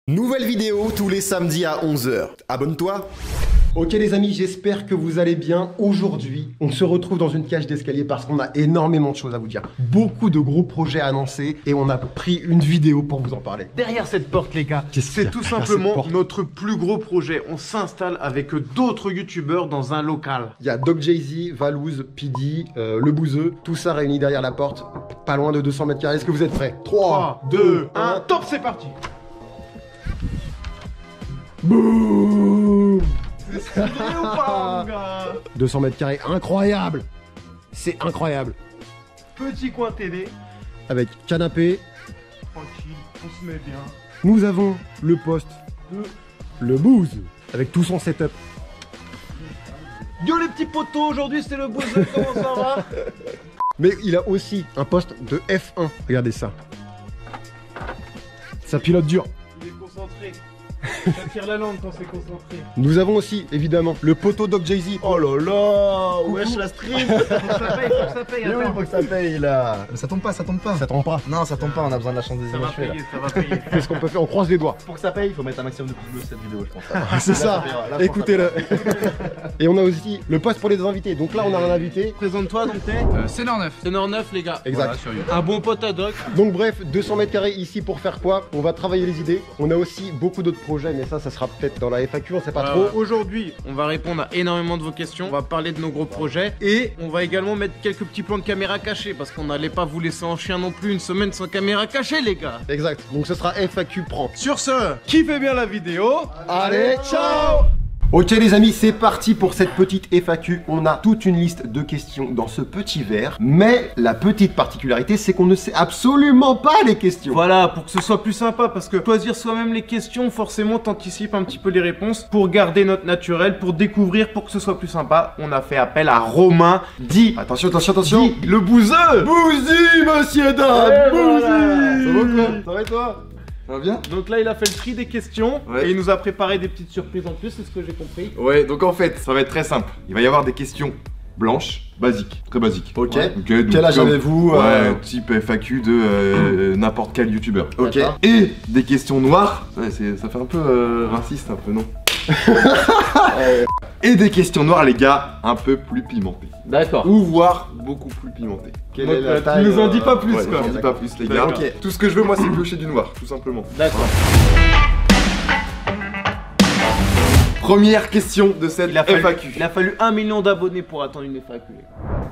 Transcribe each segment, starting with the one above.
Nouvelle vidéo tous les samedis à 11 h. Abonne-toi. Ok les amis, j'espère que vous allez bien. Aujourd'hui, on se retrouve dans une cage d'escalier parce qu'on a énormément de choses à vous dire. Beaucoup de gros projets à annoncer et on a pris une vidéo pour vous en parler. Derrière cette porte les gars, c'est tout simplement notre plus gros projet. On s'installe avec d'autres youtubeurs dans un local. Il y a Doc Jay-Z, Valouz, PD, Le Bouzeux, tout ça réuni derrière la porte. Pas loin de 200 mètres carrés. Est-ce que vous êtes prêts? 3, 2, 1, top, c'est parti. Boum. C'est vrai ou pas, mon gars? 200 mètres carrés, incroyable. C'est incroyable. Petit coin télé. Avec canapé. Tranquille, on se met bien. Nous avons le poste de Le Bouz avec tout son setup. Yo les petits potos, aujourd'hui c'est le Bouzeux, comment ça va? Mais il a aussi un poste de F1. Regardez ça. Ça pilote dur. Il est concentré. Ça tire la langue quand c'est concentré. Nous avons aussi, évidemment, le poteau Doc Jay-Z. Oh là là, wesh la stream. Faut que ça paye, Il attends. faut que ça paye là. Ça tombe pas, ça tombe pas. Ça tombe pas. Non, ça tombe pas, on a besoin de la chance des Ça va images. payer, ça va payer. Qu'est-ce qu'on peut faire? On croise les doigts. Pour que ça paye, il faut mettre un maximum de pouces bleus sur cette vidéo, je pense. C'est ça. Là, Écoutez-le. Et on a aussi le poste pour les invités. Donc là, on a un invité. Présente-toi donc t'es C'est Nord 9. C'est Nord 9 les gars. Exact. Voilà, sur YouTube. Un bon pote à Doc. Donc bref, 200 mètres carrés ici pour faire quoi? On va travailler les idées. On a aussi beaucoup d'autres projets, mais ça sera peut-être dans la FAQ, on sait pas trop. Aujourd'hui, on va répondre à énormément de vos questions. On va parler de nos gros projets. Et on va également mettre quelques petits plans de caméra cachés. Parce qu'on n'allait pas vous laisser en chien non plus une semaine sans caméra cachée les gars. Exact. Donc ce sera FAQ prend. Sur ce, kiffez bien la vidéo. Allez, ciao! Ok les amis, c'est parti pour cette petite FAQ. On a toute une liste de questions dans ce petit verre. Mais la petite particularité, c'est qu'on ne sait absolument pas les questions. Voilà, pour que ce soit plus sympa, parce que choisir soi-même les questions, forcément t'anticipes un petit peu les réponses. Pour garder notre naturel, pour découvrir, pour que ce soit plus sympa, on a fait appel à Romain, dit Attention, attention, attention. le bouseux. Bouzy, monsieur dame. Bouzy. Ça va quoi? Ça va et toi? Ça va bien? Donc là il a fait le tri des questions, Ouais. et il nous a préparé des petites surprises en plus, c'est ce que j'ai compris. Ouais, donc en fait, ça va être très simple. Il va y avoir des questions blanches, basiques, très basiques. Ok. Ouais. Ok, donc Quel âge comme- avez-vous? Ouais, type FAQ de n'importe quel youtubeur. Ok. D'accord. Et des questions noires, ouais, ça fait un peu raciste, un peu non? Et des questions noires, les gars, un peu plus pimentées. D'accord. Ou voire beaucoup plus pimentées. Quelle Donc, est la tu taille, nous en dis pas plus Ouais, quoi. j'en dis pas plus, les gars. Ok. Tout ce que je veux, moi, c'est piocher du noir, tout simplement. D'accord. Première question de cette FAQ. Il a fallu 1 million d'abonnés pour attendre une FAQ.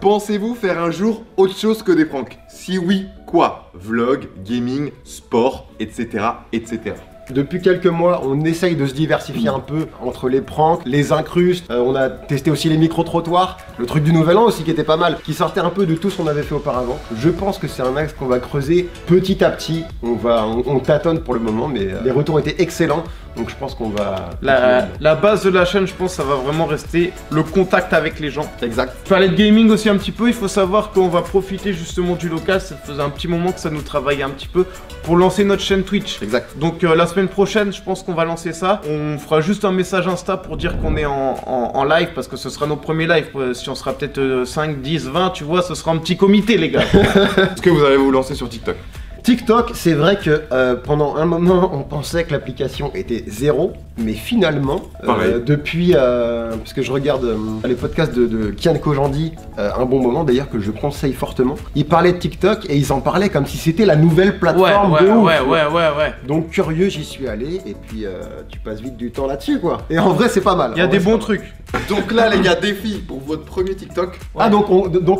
Pensez-vous faire un jour autre chose que des pranks? Si oui, quoi? Vlog, gaming, sport, etc. etc. Depuis quelques mois, on essaye de se diversifier un peu entre les pranks, les incrustes. On a testé aussi les micro-trottoirs, le truc du nouvel an aussi qui était pas mal, qui sortait un peu de tout ce qu'on avait fait auparavant. Je pense que c'est un axe qu'on va creuser petit à petit. On tâtonne pour le moment, mais les retours étaient excellents. Donc je pense qu'on va... La base de la chaîne, je pense, ça va vraiment rester le contact avec les gens. Exact. Parler de gaming aussi un petit peu, il faut savoir qu'on va profiter justement du local, ça faisait un petit moment que ça nous travaillait un petit peu pour lancer notre chaîne Twitch. Exact. Donc la semaine prochaine, je pense qu'on va lancer ça. On fera juste un message Insta pour dire qu'on est en live, parce que ce sera nos premiers lives. Si on sera peut-être 5, 10, 20, tu vois, ce sera un petit comité les gars. Est-ce que vous allez vous lancer sur TikTok? TikTok, c'est vrai que pendant un moment, on pensait que l'application était zéro, mais finalement, Pareil. depuis, parce que je regarde les podcasts de Kian Kojandi, un bon moment d'ailleurs que je conseille fortement, ils parlaient de TikTok et ils en parlaient comme si c'était la nouvelle plateforme de ouf. ouais. Donc curieux, j'y suis allé et puis tu passes vite du temps là-dessus quoi. Et en vrai, c'est pas mal. Il y a En des vrai, bons c'est pas mal. trucs. Donc là, les gars, défi pour votre premier TikTok. Ah donc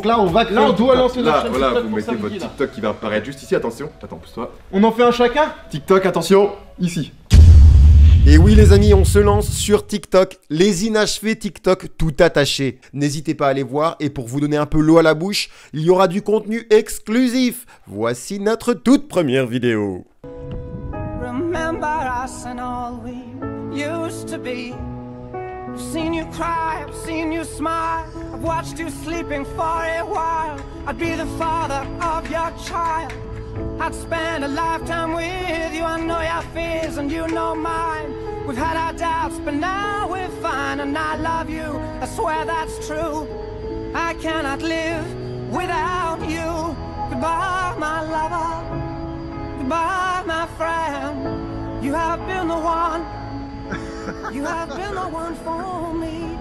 là, on va créer Là, on un doit TikTok. lancer notre Là, chaîne voilà, TikTok vous pour mettez samedi, votre là. TikTok qui va apparaître juste ici. Attention, attends, pousse-toi. On en fait un chacun? TikTok, attention, ici. Et oui les amis, on se lance sur TikTok, les inachevés TikTok tout attaché. N'hésitez pas à aller voir et pour vous donner un peu l'eau à la bouche, il y aura du contenu exclusif. Voici notre toute première vidéo. Remember us and all we used to be. I've seen you cry, I've seen you smile. I've watched you sleeping for a while. I'd be the father of your child. I'd spend a lifetime with you. I know your fears and you know mine. We've had our doubts, but now we're fine. And I love you, I swear that's true. I cannot live without you. Goodbye, my lover. Goodbye, my friend. You have been the one. You have been the one for me.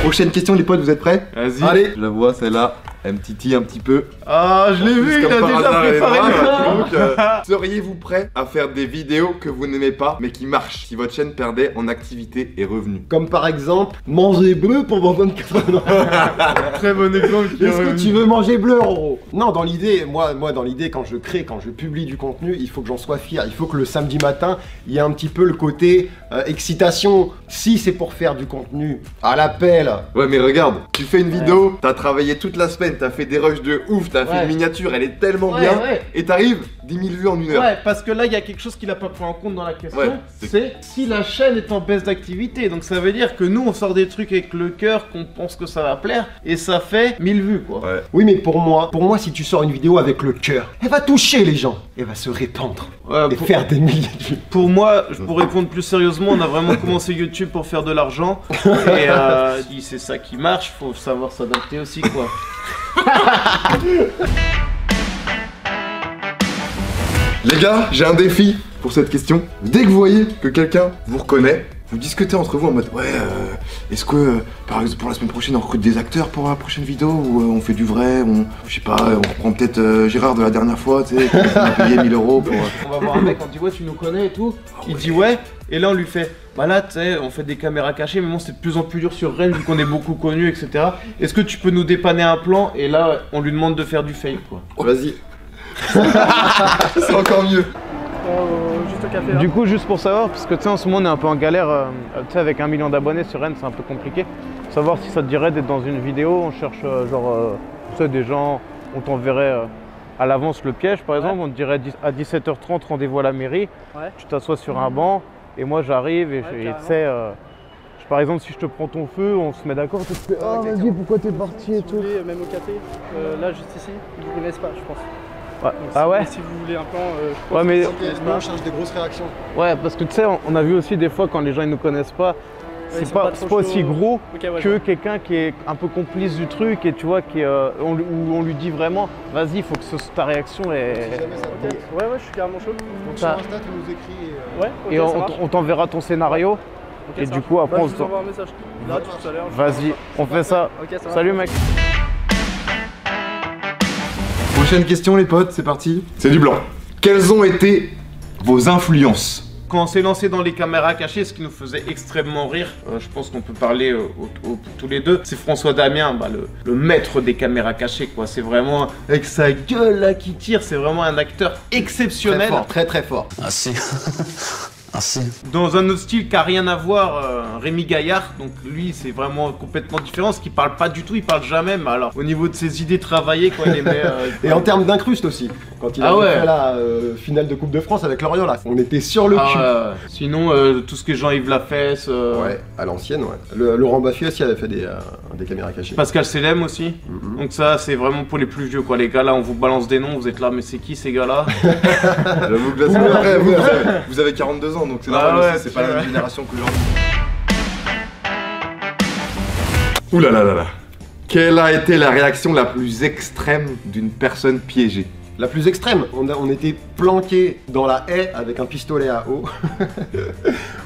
Prochaine question les potes, vous êtes prêts? Vas-y. Allez, je la vois celle-là, elle me titille un petit peu. Ah, je l'ai vu, il a Comme par déjà hasard, elle est préparé le brave. plan. Donc, seriez-vous prêt à faire des vidéos que vous n'aimez pas mais qui marchent si votre chaîne perdait en activité et revenus? Comme par exemple, manger bleu pendant 24 heures. Très bon exemple. Est-ce que tu veux manger bleu, Roro? Non, dans l'idée, moi dans l'idée, quand je crée, quand je publie du contenu, il faut que j'en sois fier. Il faut que le samedi matin, il y ait un petit peu le côté excitation. Si c'est pour faire du contenu à l'appel. Ouais mais regarde, tu fais une vidéo, t'as travaillé toute la semaine, t'as fait des rushs de ouf, t'as fait une miniature, elle est tellement bien, et t'arrives 10 000 vues en une heure. Ouais, parce que là, il y a quelque chose qu'il a pas pris en compte dans la question. Ouais, c'est si la chaîne est en baisse d'activité. Donc ça veut dire que nous, on sort des trucs avec le cœur, qu'on pense que ça va plaire, et ça fait 1000 vues, quoi. Ouais. Oui, mais pour moi, si tu sors une vidéo avec le cœur, elle va toucher les gens, elle va se répandre et faire des milliers de vues. Pour moi, pour répondre plus sérieusement, on a vraiment commencé YouTube pour faire de l'argent. Et si c'est ça qui marche, faut savoir s'adapter aussi, quoi. Les gars, j'ai un défi pour cette question. Dès que vous voyez que quelqu'un vous reconnaît, vous discutez entre vous en mode ouais, est-ce que par exemple pour la semaine prochaine on recrute des acteurs pour la prochaine vidéo ou on fait du vrai, je sais pas, on reprend peut-être Gérard de la dernière fois, tu sais, qui m'a payé 1000 € pour. On va voir un mec, on dit ouais, tu nous connais et tout. Il dit ouais, et là on lui fait bah là tu sais, on fait des caméras cachées, mais bon c'est de plus en plus dur sur Rennes vu qu'on est beaucoup connus, etc. Est-ce que tu peux nous dépanner un plan? Et là on lui demande de faire du fake, quoi. Vas-y. C'est encore mieux. Juste au café, là. Du coup, juste pour savoir, parce que tu sais, en ce moment on est un peu en galère, tu sais, avec 1 million d'abonnés sur Rennes, c'est un peu compliqué. Savoir si ça te dirait d'être dans une vidéo, on cherche tu sais, des gens, on t'enverrait à l'avance le piège par exemple, on te dirait à 17h30 rendez-vous à la mairie, tu t'assois sur un banc et moi j'arrive et tu sais, par exemple si je te prends ton feu, on se met d'accord, tu te fais ah vas-y pourquoi t'es parti et tout. Même au café, là juste ici, ils ne connaissent pas je pense. Ouais. Donc, Ah ouais. Si vous voulez un plan, je pense Ouais mais Nous on cherche des grosses réactions. ouais parce que tu sais on a vu aussi des fois quand les gens ils nous connaissent pas, ils c'est sont pas, trop pas aussi chauds. gros Ok, ouais, que quelqu'un qui est un peu complice du truc et tu vois où on lui dit vraiment vas-y il faut que ta réaction est. Ok. Ouais, je suis carrément chaud. Donc Ça- sur Insta tu nous écris Ouais, ok, Et ça marche. on t'enverra ton scénario. Ok, et ça du marche. coup, après, Bah, on je se vous envoie un message là tout à l'heure. Vas-y, on fait ça. Ok, ça marche. Salut mec. Prochaine question les potes, c'est parti. C'est du blanc. Quelles ont été vos influences? Quand on s'est lancé dans les caméras cachées, ce qui nous faisait extrêmement rire, je pense qu'on peut parler tous les deux, c'est François Damien, le maître des caméras cachées, quoi. C'est vraiment, avec sa gueule là qui tire, c'est vraiment un acteur exceptionnel. très fort, très fort. Ah si. Ah si. Dans un autre style qui n'a rien à voir, Rémi Gaillard, donc lui c'est vraiment complètement différent, ce qui parle pas du tout, il parle jamais, mais alors au niveau de ses idées travaillées, quoi, il les met... Et en termes d'incruste aussi, quand il a fait la finale de Coupe de France avec Lorient là, on était sur le cul. Sinon, tout ce qui est Jean-Yves Lafesse, Ouais, à l'ancienne, ouais. Laurent Baffy aussi avait fait des caméras cachées. Pascal Selem aussi. Donc ça c'est vraiment pour les plus vieux, quoi. Les gars là on vous balance des noms, vous êtes là mais c'est qui ces gars là? J'avoue que là, c'est après, vous avez 42 ans, donc c'est normal ouais, aussi, c'est pas la même génération que j'en. Ouh là là là là. Quelle a été la réaction la plus extrême d'une personne piégée? La plus extrême, on était planqué dans la haie avec un pistolet à eau.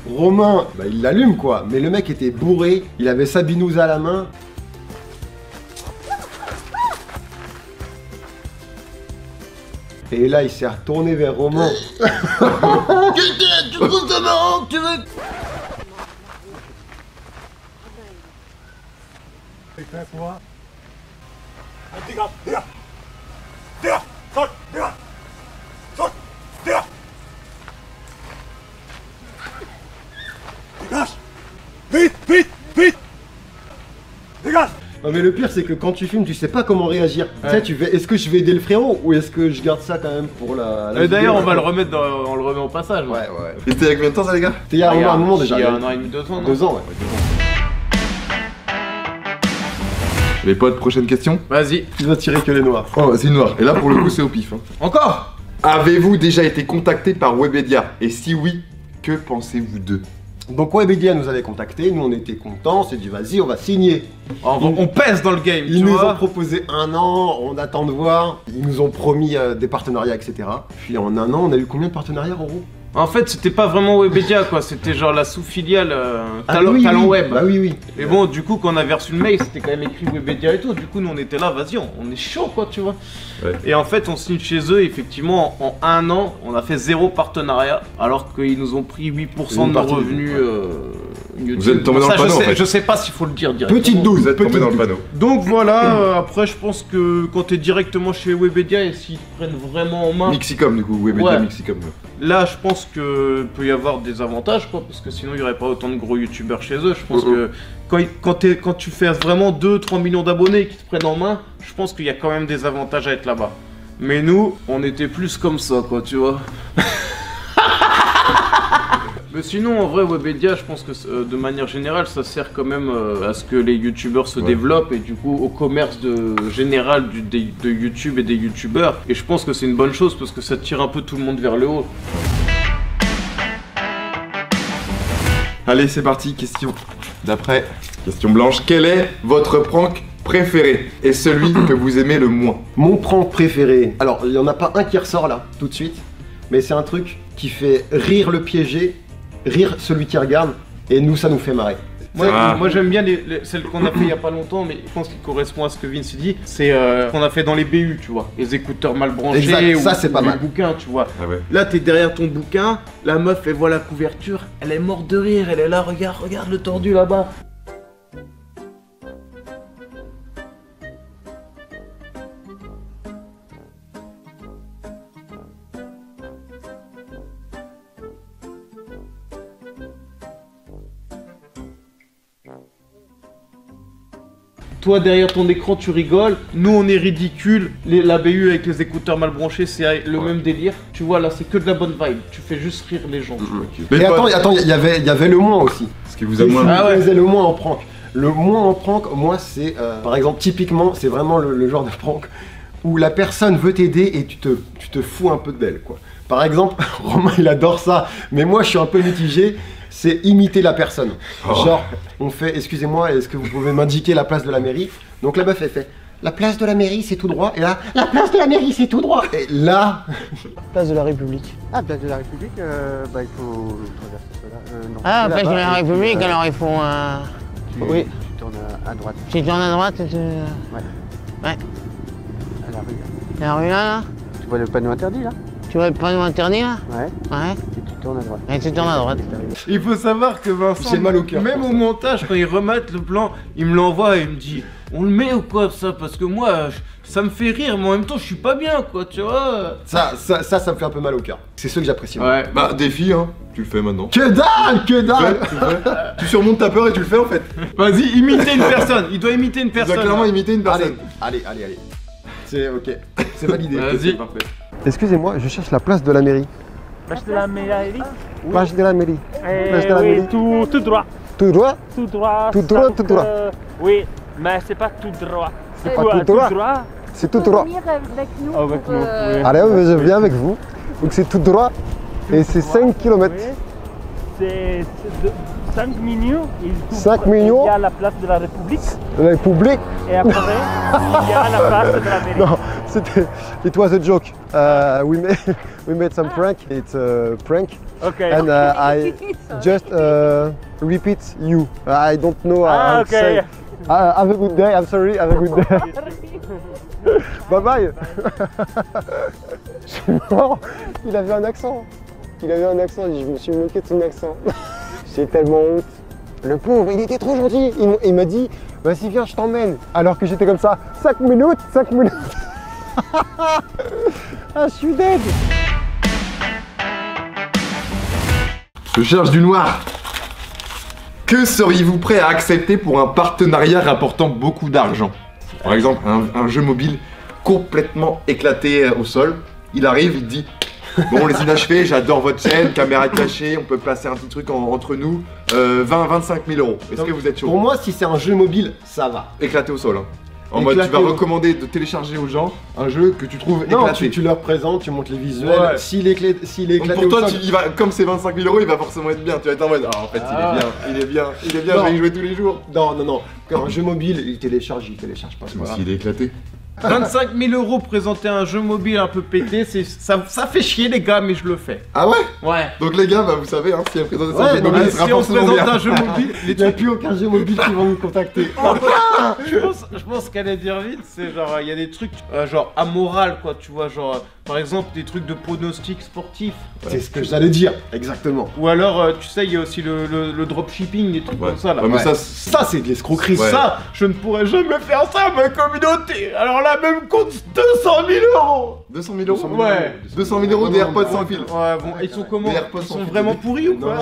Romain, bah, il l'allume quoi, mais le mec était bourré, il avait sa binouse à la main. Et là, il s'est retourné vers Romain. Tu trouves ça marrant, tu veux? Non mais le pire c'est que quand tu filmes tu sais pas comment réagir. Tu sais tu fais est-ce que je vais aider le frérot ou est-ce que je garde ça quand même pour la D'ailleurs vidéo, on va le quoi. remettre on le remet au passage. Ouais. Et c'était il y a combien de temps ça les gars? C'était il y a un moment déjà. Il y a 1 an et demi, 2 ans. non 2 ans ouais. Les potes, prochaine question. Vas-y. Tu vas tirer que les noirs. Oh, c'est noir. Et là pour le coup c'est au pif. Hein. Encore. Avez-vous déjà été contacté par Webedia? Et si oui, que pensez-vous d'eux? Donc Webedia nous avait contacté, nous on était contents, on s'est dit vas-y on va signer. On pèse dans le game, Ils tu nous vois. ont proposé 1 an, on attend de voir. Ils nous ont promis des partenariats, etc. Puis en 1 an, on a eu combien de partenariats, Roro? En fait, c'était pas vraiment Webedia, quoi. C'était genre la sous-filiale Ah Talent, oui, Talent oui. Web. Bah oui, oui. Et bon, du coup, quand on avait reçu le mail, c'était quand même écrit Webedia et tout. Du coup, nous, on était là, vas-y, on est chaud, quoi, tu vois. Ouais. Et en fait, on signe chez eux, effectivement, en 1 an, on a fait 0 partenariat, alors qu'ils nous ont pris 8% de nos partie, revenus YouTube. Vous êtes tombé dans Ça, le panneau, je sais, en fait. je sais pas s'il faut le dire directement. Petite douze, Vous êtes tombé petite dans le douze. panneau. Donc voilà, après, je pense que quand t'es directement chez Webedia et s'ils te prennent vraiment en main, Mixicom, du coup, Webedia Ouais. Mixicom. là, je pense que peut y avoir des avantages, quoi, parce que sinon il y aurait pas autant de gros youtubeurs chez eux. Je pense que quand tu fais vraiment 2-3 millions d'abonnés et qu'ils te prennent en main, je pense qu'il y a quand même des avantages à être là-bas. Mais nous, on était plus comme ça, quoi, tu vois. Mais sinon, en vrai, Webedia, je pense que de manière générale, ça sert quand même à ce que les youtubeurs se développent et du coup au commerce général de YouTube et des youtubeurs. Et je pense que c'est une bonne chose parce que ça tire un peu tout le monde vers le haut. Allez, c'est parti, question d'après. Question blanche. Quel est votre prank préféré et celui que vous aimez le moins? Mon prank préféré. Alors, il n'y en a pas un qui ressort là, tout de suite. Mais c'est un truc qui fait rire le piégé, rire celui qui regarde. Et nous, ça nous fait marrer. Moi j'aime bien celle qu'on a fait il y a pas longtemps, mais je pense qu'il correspond à ce que Vince dit. C'est qu'on a fait dans les BU, tu vois. Les écouteurs mal branchés, Exact, ça, c'est pas les mal. bouquins, tu vois. Ah ouais. Là t'es derrière ton bouquin, la meuf elle voit la couverture, elle est morte de rire, elle est là, regarde le tordu là-bas. Toi derrière ton écran tu rigoles, nous on est ridicule, la BU avec les écouteurs mal branchés c'est le même délire. Tu vois là c'est que de la bonne vibe, tu fais juste rire les gens. Mais Et pas- attends, il y avait le moins aussi. Ce qui vous a moins. Ah ouais. Le moins en prank. Le moins en prank, moi, c'est par exemple, typiquement, c'est vraiment le genre de prank où la personne veut t'aider et tu te fous un peu d'elle, quoi. Par exemple, Romain, il adore ça, mais moi, je suis un peu mitigé. C'est imiter la personne. Genre, on fait, excusez-moi, est-ce que vous pouvez m'indiquer la place de la mairie? Donc la meuf, elle fait, la place de la mairie, c'est tout droit. Et là, la place de la mairie, c'est tout droit. Et là, Place de la République. Ah, place de la République, bah il faut traverser cela. Non. Ah, C'est place de là-bas, la République, alors il faut oui. Tu tournes à droite, Tu tournes à droite, tu... à la rue. La rue là, Tu vois le panneau interdit là? tu vois le panneau interdit là? Ouais. Ouais. Et tu tournes à droite. Et tu tournes à droite. Il faut savoir que Vincent, J'ai mal au cœur même pour au ça. montage, quand il remate le plan, il me l'envoie et il me dit on le met ou quoi ça? Parce que moi, ça me fait rire, mais en même temps, je suis pas bien quoi, tu vois. ça me fait un peu mal au cœur. C'est ce que j'apprécie. moi. Ouais, Bah, défi, hein. Tu le fais maintenant. Que dalle, que Tu le dalle. fais, tu le fais. Tu surmontes ta peur et tu le fais en fait. vas-y, imiter une personne. Il doit imiter une Tu dois personne. clairement là. imiter une personne. Allez. C'est ok. C'est validé. Vas-y. C'est parfait. Excusez-moi, je cherche la place de la mairie. Place de la mairie. Place de la mairie. Place de la Oui, mairie. tout droit. Tout droit? Tout droit. Tout droit, cinq, tout droit. Oui, mais c'est pas tout droit. C'est pas tout droit. C'est tout droit. Venir avec nous. Avec pour, nous, oui. Allez, je viens avec vous. Donc c'est tout droit. Et c'est 5 km. Oui. C'est 5 minutes. 5 minutes. Il y a la place de la République. La République. Et après, il y a la place de la mairie. Non, c'était. It was a joke. We made some prank. It's a prank. Okay. And I just repeat you. I don't know how to okay. say. Have a good day. I'm sorry. Have a good day. Bye bye. Je suis mort. Il avait un accent. Je me suis moqué de son accent. J'ai tellement honte. Le pauvre, il était trop gentil. Il m'a dit, vas-y viens, je t'emmène. Alors que j'étais comme ça, 5 minutes. Ah, je suis dead. Je cherche du noir. Que seriez-vous prêt à accepter pour un partenariat rapportant beaucoup d'argent? Par exemple, un jeu mobile complètement éclaté au sol. Il arrive, il dit bon, les inachevés, j'adore votre chaîne, caméra cachée, on peut placer un petit truc entre nous. 20-25 000 euros. Est-ce que vous êtes chaud? Pour moi, si c'est un jeu mobile, ça va. Éclaté au sol. Hein. En mode, tu vas éclaté. recommander de télécharger aux gens un jeu que tu trouves Non, éclaté. tu leur présentes, tu montres les visuels. Ouais. S'il est éclaté Donc pour toi, au sol- comme c'est 25 000 €, il va forcément être bien. Tu vas être en mode, ah en fait, il est bien, je vais y jouer tous les jours. Non. Quand un jeu mobile, il télécharge pas. c'est pas grave. S'il est éclaté. 25 000 € présenter un jeu mobile un peu pété, ça fait chier les gars, mais je le fais. Ah ouais? Ouais. Donc les gars, bah, vous savez, hein, si elle présente Ouais, un jeu non, mobile, mais ce sera Si on forcément présente bien. un jeu mobile, Il n'y a plus aucun jeu mobile qui va nous contacter. je pense qu'elle allait dire vite, c'est genre, il y a des trucs genre amoral quoi, tu vois, genre par exemple des trucs de pronostics sportifs. C'est ce que j'allais dire, exactement. Ou alors, tu sais, il y a aussi le dropshipping, des trucs comme ça là. Ouais, mais Ouais. ça, Ça, c'est de l'escroquerie. Ouais. Ça, je ne pourrais jamais faire ça à ma communauté. Alors là, même compte 200 000 €. 200 000 €. Ouais. 200 000 € des AirPods sans fil. Ouais, bon, ils sont comment? Les AirPods Ils sans sont fil. vraiment pourris ou quoi?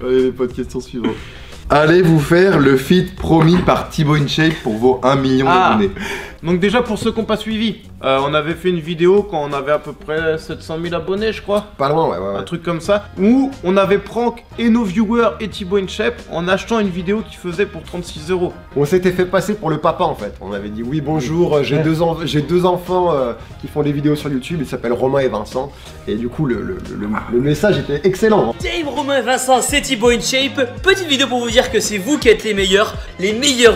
Allez les potes, question suivante. Allez vous faire le feat promis par Thibaut InShape pour vos 1 million d'abonnés. Donc déjà pour ceux qui n'ont pas suivi, on avait fait une vidéo quand on avait à peu près 700 000 abonnés je crois. Pas loin, ouais. Un truc comme ça, où on avait prank et nos viewers et Thibaut InShape en achetant une vidéo qui faisait pour 36 €. On s'était fait passer pour le papa en fait. On avait dit oui bonjour, j'ai deux enfants qui font des vidéos sur YouTube, ils s'appellent Romain et Vincent. Et du coup le message était excellent. Salut Romain et Vincent, c'est Thibaut InShape. Petite vidéo pour vous dire que c'est vous qui êtes les meilleurs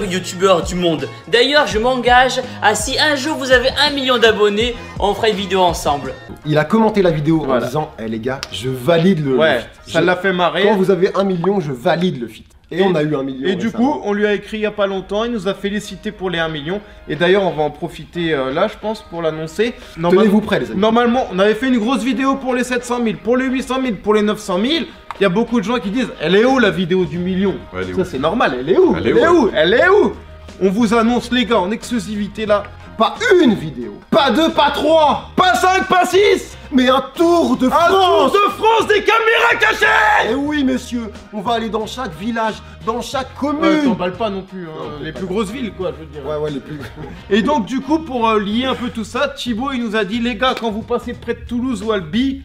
youtubeurs du monde. D'ailleurs je m'engage à si un jour vous avez 1 million d'abonnés, on fera une vidéo ensemble. Il a commenté la vidéo en Voilà. disant eh les gars, je valide le Ouais, feat. ça l'a fait marrer. Quand vous avez 1 million, je valide le feat. Et on a eu 1 million. Et du récemment. coup, on lui a écrit il y a pas longtemps, il nous a félicité pour les 1 million. Et d'ailleurs, on va en profiter là, je pense, pour l'annoncer. Tenez-vous prêts les amis. Normalement, on avait fait une grosse vidéo pour les 700 000, pour les 800 000, pour les 900 000. Il y a beaucoup de gens qui disent, elle est où la vidéo du million? Ouais, elle est Ça où? c'est normal, elle est où? Elle est où? Elle est où? On vous annonce les gars en exclusivité là. Pas une vidéo, Pas 2, pas 3, pas 5, pas 6, mais un tour de un France. tour de France des caméras cachées. Eh oui messieurs, on va aller dans chaque village, dans chaque Ouais, commune. t'emballes pas non plus, hein. Les plus grosses villes quoi, je veux dire. Ouais, les plus. Et donc du coup pour lier un peu tout ça, Thibaut il nous a dit les gars quand vous passez près de Toulouse ou Albi,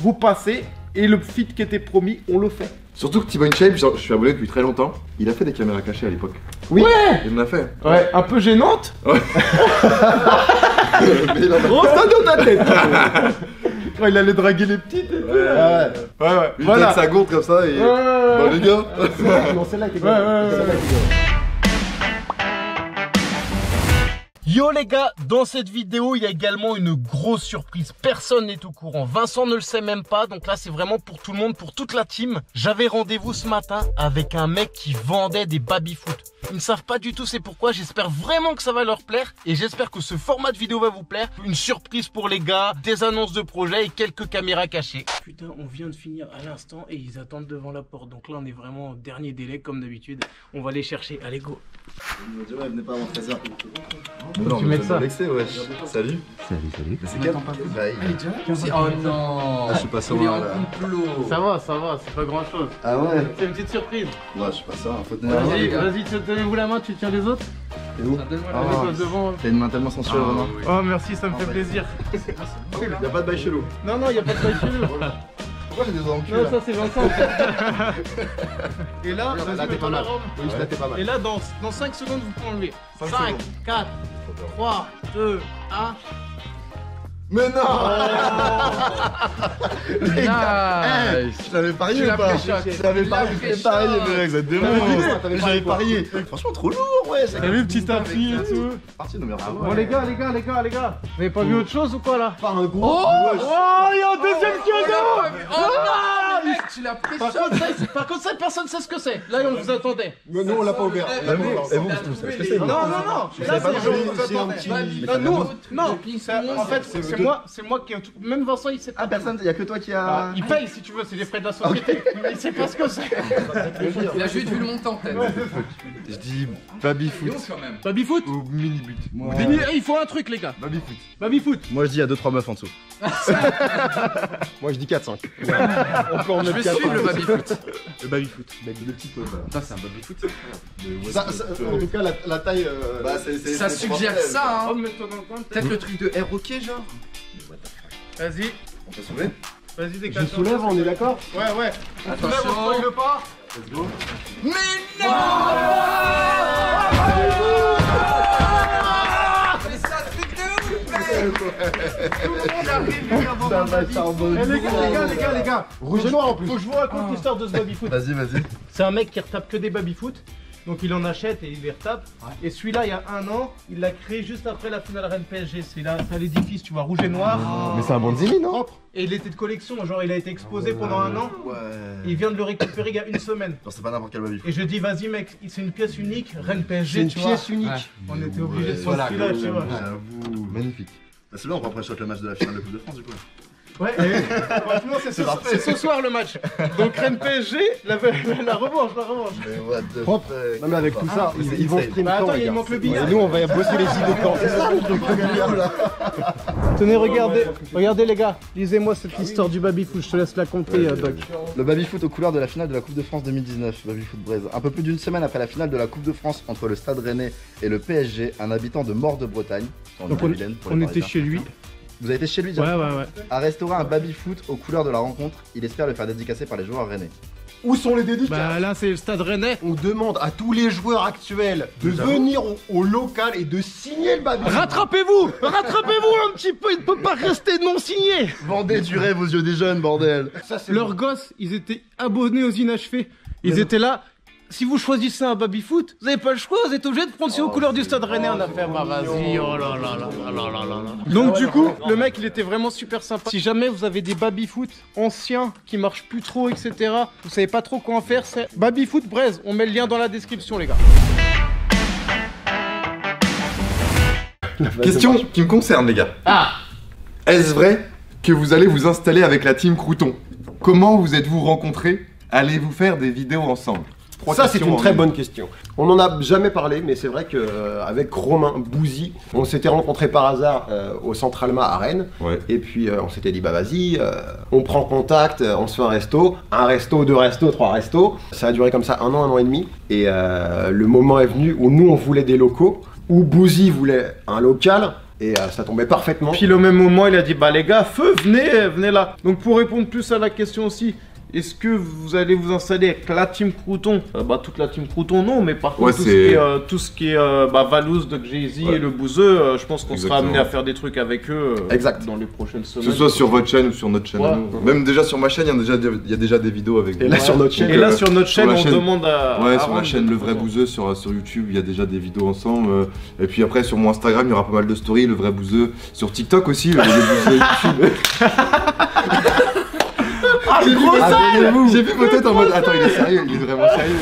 vous passez et le feat qui était promis on le fait. Surtout que Thibaut InShape, je suis abonné depuis très longtemps, il a fait des caméras cachées à l'époque. Oui. Il en a fait. Ouais, un peu gênante. Mais il en a Oh ça dans ta tête. Quand il allait draguer les petites. Ouais. Ouais. Il Voilà. avec sa gourde comme ça et... Ouais. Bon les gars. Non, celle-là était Ouais, bonne. ouais, Celle-là ouais. était bonne. Yo les gars, dans cette vidéo, il y a également une grosse surprise. Personne n'est au courant. Vincent ne le sait même pas. Donc là, c'est vraiment pour tout le monde, pour toute la team. J'avais rendez-vous ce matin avec un mec qui vendait des baby-foot. Ils ne savent pas du tout c'est pourquoi. J'espère vraiment que ça va leur plaire. Et j'espère que ce format de vidéo va vous plaire. Une surprise pour les gars, des annonces de projets et quelques caméras cachées. Putain, on vient de finir à l'instant et ils attendent devant la porte. Donc là, on est vraiment au dernier délai comme d'habitude. On va les chercher. Allez, go. venez pas avant 13h. Tu mets ça. Salut. Salut. Mais c'est quel? Oh non. Ah, je suis pas ça. Il est en complot. Ça va, c'est pas grand chose. Ah ouais? C'est une petite surprise. Ouais, je suis pas ça. Faut tenir la main. Vas-y, tenez-vous la main, tu tiens les autres. Ah, Devant. t'as une main tellement sensuelle, Romain. Oh merci, ça me fait plaisir. Y'a pas de bail chelou. Non, y a pas de bail chez nous. Pourquoi j'ai des dents en cul Non, là? ça c'est Vincent. Et là, Là, t'es pas mal. Oui, là, t'es pas mal. Et là, dans 5 secondes, vous pouvez enlever. 5, secondes. 4, 3, 2, 1. Mais non! Les gars! Je l'avais parié ou pas? Je l'avais parié, vous êtes des monstres! J'avais parié! Franchement, trop lourd, ouais! T'as vu, petit appui et tout. Parti, non, mais Bon, les gars, vous avez pas vu autre chose ou quoi là? Pas un gros. Oh, il y a un deuxième cadeau! Oh non, mec, tu l'as pris. Par contre, cette personne sait ce que c'est. Là, on vous attendait. Mais nous, on l'a pas ouvert. Et vous, tous, c'est ce que c'est? Non. Là, c'est J'ai un petit. Non, en fait, c'est moi qui ai tout. Même Vincent, il sait pas. Ah, personne, y'a que toi qui a. Il paye si tu veux, c'est les frais de la société. Mais il sait pas ce que c'est. Il a juste vu le montant peut-être. Je dis baby-foot quand même. Baby-foot ou mini-but. Il faut un truc, les gars. Baby-foot. Baby-foot. Moi, je dis y'a 2-3 meufs en dessous. Moi, je dis 4-5. On peut en mettre 4. Je vais suivre le baby-foot. Le baby-foot. Le petit peu. Putain, c'est un baby-foot. En tout cas, la taille. Bah, Ça suggère ça, Oh, hein. mets-toi dans le coin. Peut-être le truc de Air Hockey, genre. Vas-y, On peut soulever? vas-y, Je décale. soulève, on est d'accord? Ouais. Attention. On le pas. Let's go. Mais non! Mais c'est un truc de ouf, mec! Tout le monde arrive avant Les gars, rouge et noir en plus. Faut que je vous raconte l'histoire de ce baby-foot. Vas-y, vas-y. C'est un mec qui retape que des baby-foot. Donc il en achète et il les retape. Et celui-là, il y a un an, il l'a créé juste après la finale Rennes PSG. C'est là, t'as l'édifice, tu vois, rouge et noir. Mais c'est un Bonzini, non? Propre. Et il était de collection, genre il a été exposé pendant un an. Ouais. Et il vient de le récupérer il y a une semaine. Genre, c'est pas n'importe quel baby. Et je dis, vas-y mec, c'est une pièce unique, Rennes C'est PSG, une tu vois. pièce unique. On était obligé de sortir celui-là, tu vois. J'avoue. Magnifique. Bah c'est là, on va après le match de la finale de Coupe de France du coup. Ouais, franchement, c'est ce soir le match. Donc Rennes PSG, la revanche, la revanche. Mais what the Propre. fuck. Non mais avec tout ça, ils vont stream Bah attends, quand, il les gars. manque le billard. Et nous on va bosser les idées quand. C'est ça le truc, Tenez, regardez les gars, lisez-moi cette histoire du baby-foot, je te laisse la compter, Doc. Le baby-foot aux couleurs de la finale de la Coupe de France 2019, baby-foot Braise. Un peu plus d'une semaine après la finale de la Coupe de France entre le Stade Rennais et le PSG, un habitant de Mort-de-Bretagne, Donc on était chez lui. Vous avez été chez lui Ouais, déjà ouais. a restauré un baby-foot aux couleurs de la rencontre. Il espère le faire dédicacer par les joueurs rennais. Où sont les dédicaces? Bah là c'est le Stade Rennais. On demande à tous les joueurs actuels de venir au local et de signer le baby. Rattrapez-vous un petit peu, il ne peut pas rester non signé. Vendez du rêve aux yeux des jeunes, bordel. Ça, c'est Leurs gosses, ils étaient abonnés aux inachevés. Ils étaient là. Si vous choisissez un baby-foot, vous n'avez pas le choix, vous êtes obligé de prendre celui aux couleurs du Stade Rennais. On a fait, bah vas-y, oh là là là là là là. Donc du coup, le mec, il était vraiment super sympa. Si jamais vous avez des baby-foot anciens qui marchent plus trop, etc., vous savez pas trop quoi en faire, c'est baby-foot Braise. On met le lien dans la description, les gars. Question qui me concerne, les gars. Ah! Est-ce vrai que vous allez vous installer avec la team Crouton? Comment vous êtes-vous rencontrés? Allez-vous faire des vidéos ensemble? Ça c'est une très bonne question. On n'en a jamais parlé, mais c'est vrai qu'avec Romain Bouzy, on s'était rencontrés par hasard au Centre Alma à Rennes. Ouais. Et puis on s'était dit bah vas-y, on prend contact, on se fait un resto, 2 restos, 3 restos. Ça a duré comme ça un an et demi. Et le moment est venu où nous on voulait des locaux, où Bouzy voulait un local. Et ça tombait parfaitement. Puis au même moment, il a dit bah les gars, feu, venez là. Donc pour répondre plus à la question aussi. Est-ce que vous allez vous installer avec la team Crouton? Bah toute la team Crouton non, mais par contre tout ce qui est Valouz, Doc Jay-Z et le Bouzeux, je pense qu'on sera amené à faire des trucs avec eux dans les prochaines semaines. Que ce soit sur votre chaîne ou sur notre chaîne. Même déjà sur ma chaîne, il y a déjà des vidéos avec vous. Et là sur notre chaîne, on demande à... Ouais, sur la chaîne Le Vrai Bouzeux sur YouTube, il y a déjà des vidéos ensemble. Et puis après sur mon Instagram, il y aura pas mal de stories, Le Vrai Bouzeux. Sur TikTok aussi, le Bouzeux YouTube. Ah, le gros sale! J'ai vu peut-être en mode attends, il est sérieux, il est vraiment sérieux.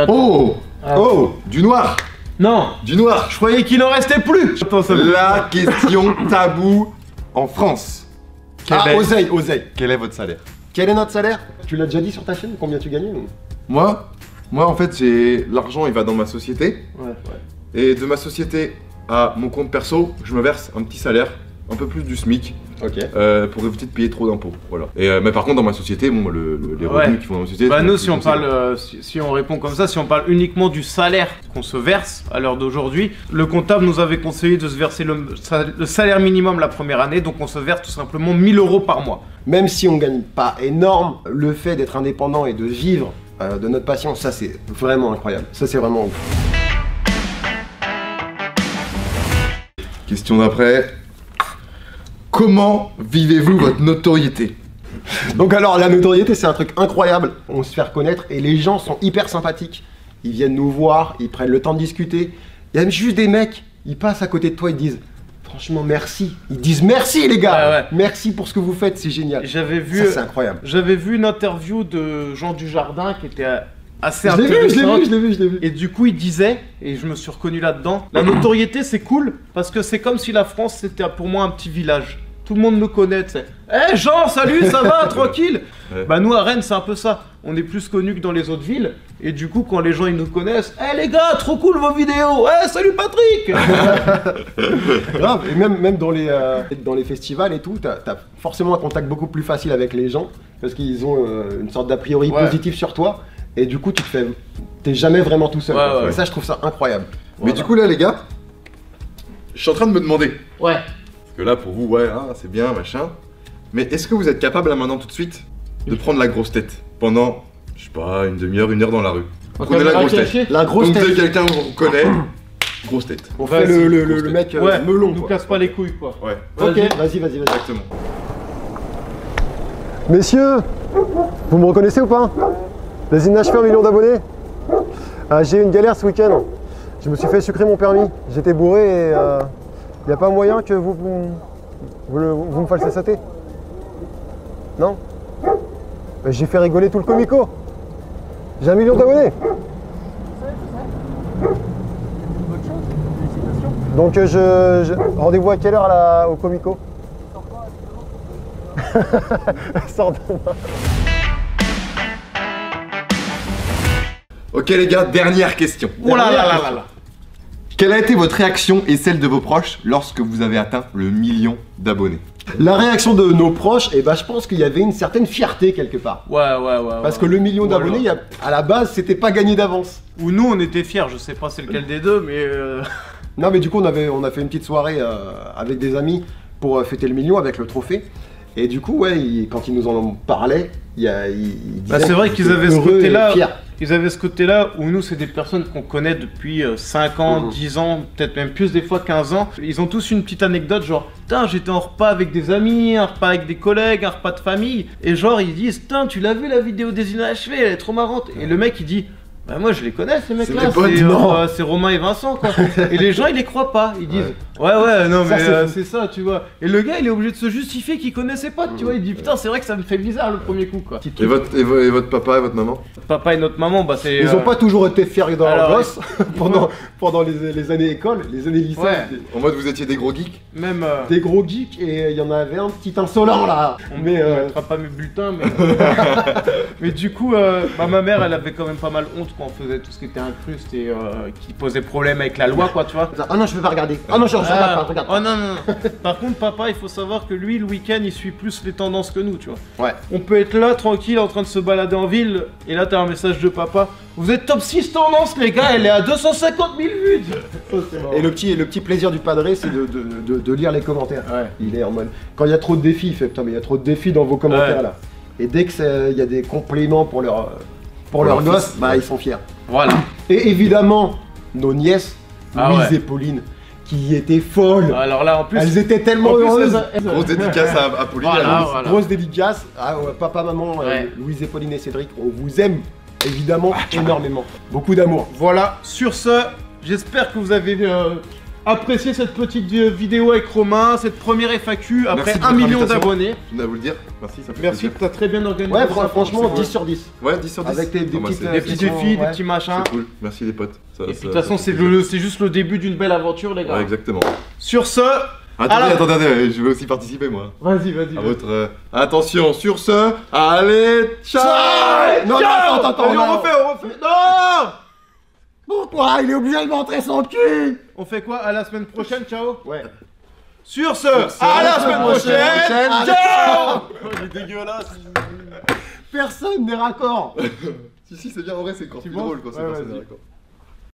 Oh, du noir. Non, du noir. Je croyais qu'il en restait plus. La question tabou en France. Oseille. Quel est votre salaire? Quel est notre salaire? Tu l'as déjà dit sur ta chaîne, combien tu gagnais? Moi en fait, l'argent il va dans ma société. Et de ma société à mon compte perso, je me verse un petit salaire. Un peu plus du SMIC pour éviter de payer trop d'impôts. Voilà. Mais par contre dans ma société, bon, les revenus qui font dans ma société. Bah nous si on parle, si on répond comme ça, si on parle uniquement du salaire qu'on se verse à l'heure d'aujourd'hui, le comptable nous avait conseillé de se verser le salaire minimum la première année, donc on se verse tout simplement 1000 € par mois. Même si on gagne pas énorme, le fait d'être indépendant et de vivre de notre passion, ça c'est vraiment incroyable. Ça c'est vraiment ouf. Question d'après. Comment vivez-vous votre notoriété? Donc alors la notoriété c'est un truc incroyable, on se fait reconnaître et les gens sont hyper sympathiques. Ils viennent nous voir, ils prennent le temps de discuter. Il y a même juste des mecs, ils passent à côté de toi, ils disent franchement merci. Ils disent merci les gars, merci pour ce que vous faites, c'est génial. J'avais vu, ça c'est incroyable. J'avais vu une interview de Jean Dujardin qui était assez Je l'ai vu. Et du coup il disait, et je me suis reconnu là-dedans, la notoriété c'est cool parce que c'est comme si la France c'était pour moi un petit village. Tout le monde nous connaît, tu sais. Eh Jean, salut, ça va, tranquille? Bah nous à Rennes c'est un peu ça. On est plus connus que dans les autres villes. Et du coup quand les gens ils nous connaissent, eh les gars, trop cool vos vidéos. Eh salut Patrick. Grave, et même dans les festivals et tout, t'as forcément un contact beaucoup plus facile avec les gens parce qu'ils ont une sorte d'a priori positif sur toi. Et du coup t'es jamais vraiment tout seul. Et ça je trouve ça incroyable. Mais du coup là les gars, je suis en train de me demander. Ouais. Parce que là pour vous, ouais, hein, c'est bien, machin. Mais est-ce que vous êtes capable là maintenant tout de suite de prendre la grosse tête pendant, je sais pas, une demi-heure, une heure dans la rue? Prenez la grosse tête. La grosse Donc tête. vous avez quelqu'un qu'on connaît, grosse tête. On fait le mec Ouais, melon. nous quoi. casse pas les couilles quoi. Ouais. Ok, vas-y. Exactement. Messieurs, vous me reconnaissez ou pas? Les inachevés 1 million d'abonnés. J'ai eu une galère ce week-end. Je me suis fait sucrer mon permis. J'étais bourré et il n'y a pas moyen que vous me fassiez sauter? Non? J'ai fait rigoler tout le comico. J'ai 1 million d'abonnés. Donc rendez-vous à quelle heure au comico? Sors de moi. Ok les gars, dernière question. Oh là là là là. Quelle a été votre réaction et celle de vos proches lorsque vous avez atteint le 1 million d'abonnés? La réaction de nos proches, je pense qu'il y avait une certaine fierté quelque part. Ouais. Parce que le million d'abonnés, à la base, c'était pas gagné d'avance. Ou nous on était fiers, je sais pas c'est lequel des deux, mais. Non, mais du coup, on a fait une petite soirée avec des amis pour fêter le million avec le trophée. Et du coup, ouais, quand ils nous en parlaient, ils Bah, disaient c'est vrai qu'ils avaient ce heureux et côté-là. fiers. Ils avaient ce côté-là où nous, c'est des personnes qu'on connaît depuis 5 ans, 10 ans, peut-être même plus, des fois 15 ans. Ils ont tous une petite anecdote, genre, putain, j'étais en repas avec des amis, un repas avec des collègues, un repas de famille. Et genre, ils disent, putain, tu l'as vu la vidéo des inachevés, elle est trop marrante. Et le mec, il dit, bah moi je les connais ces mecs là, c'est Romain et Vincent quoi. Et les gens ils les croient pas, ils disent ouais non mais c'est ça tu vois. Et le gars il est obligé de se justifier qu'il connaissait pas, tu vois, il dit putain c'est vrai que ça me fait bizarre le premier coup quoi. Et votre papa et votre maman? Papa et notre maman bah c'est... Ils ont pas toujours été fiers dans leur gosse pendant les années école, les années lycée. Ouais. En mode vous étiez des gros geeks? Même des gros geeks et il y en avait un petit insolent là. On mettra pas mes bulletins mais... mais du coup ma mère elle avait quand même pas mal honte quand on faisait tout ce qui était incruste et qui posait problème avec la loi quoi tu vois. Ah non je veux pas regarder. Ah non je regarde pas, regarde pas. Oh non. Par contre papa il faut savoir que lui le week-end il suit plus les tendances que nous tu vois. Ouais. On peut être là tranquille en train de se balader en ville et là t'as un message de papa. Vous êtes top 6 tendance les gars, elle est à 250 000 vues. Et le petit plaisir du padré c'est de lire les commentaires. Ouais. Il est en mode quand il y a trop de défis il fait putain mais il y a trop de défis dans vos commentaires là. Et dès que il y a des compléments pour leur gosse, bah ils sont fiers. Voilà. Et évidemment nos nièces, Louise ouais. et Pauline, qui étaient folles. Alors là en plus, elles étaient tellement heureuses. Grosse dédicace à Pauline. Voilà. Grosse dédicace. Papa, maman, Louise et Pauline et Cédric, on vous aime évidemment énormément. Beaucoup d'amour. Voilà, sur ce, j'espère que vous avez apprécié cette petite vidéo avec Romain, cette première FAQ après 1 million d'abonnés. Je voulais vous le dire, merci, ça fait Merci, plaisir. t'as très bien organisé. Ouais, ça, franchement, 10 sur 10. Ouais, 10 sur 10. Avec des petits défis, des petits machins. C'est cool, merci les potes. Et puis de toute façon, c'est juste le début d'une belle aventure, les gars. Ouais, exactement. Sur ce... Attendez, je veux aussi participer moi. Vas-y. À votre... Attention, sur ce, allez, ciao. Non, attends, on refait. Non. Pourquoi il est obligé de montrer son cul? On fait quoi? À la semaine prochaine, ciao. Ouais. Sur ce, à la semaine prochaine, ciao. Il est dégueulasse. Personne n'est raccord. Si, c'est bien en vrai, c'est encore plus drôle quand c'est personne n'est raccord.